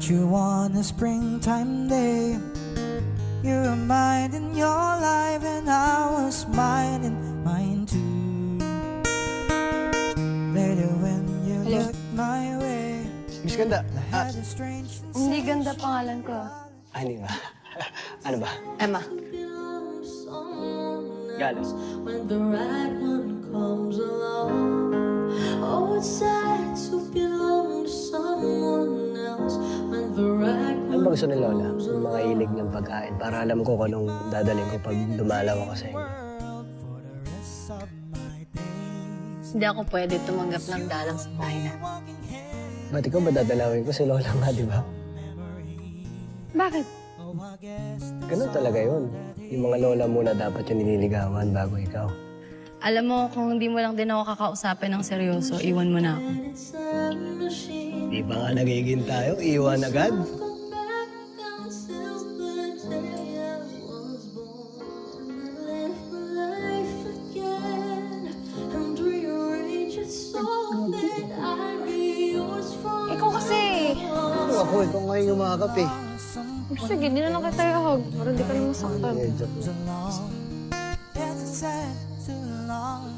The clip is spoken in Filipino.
you on a springtime day. You were mine in your life and I was mine in mine too. Later when you Hello? looked my way, Miss Ganda. I had a strange Hindi ganda pangalan ko. Hindi ba? Ano ba? Emma. Galos. When the right one comes along. Oh, it's sad to belong to someone else. When the right Ano one ba gusto ni Lola? Yung mga hilig ng pagkain. Para alam ko kung anong dadalhin ko pag dumalaw ako sa inyo. for the rest of my days. Hindi ako pwede tumanggap ng dalang sa bahay na. Ba't ikaw ba dadalawin ko si Lola nga, di ba? Bakit? Ganun talaga yun. Yung mga lola muna dapat yung nililigawan bago ikaw. Alam mo, kung hindi mo lang din ako kakausapin ng seryoso, iwan mo na ako. it's a machine. Di ba nga nagiging tayo? Iwan agad? Come back until the day I was born. And I live my life again. And rearrange it so that I'd be yours for Ikaw kasi! Ako, ikaw nga yung umakap eh. Sige, hindi na lang kita i-hug para di ka na masaktan. It's a sad, too long,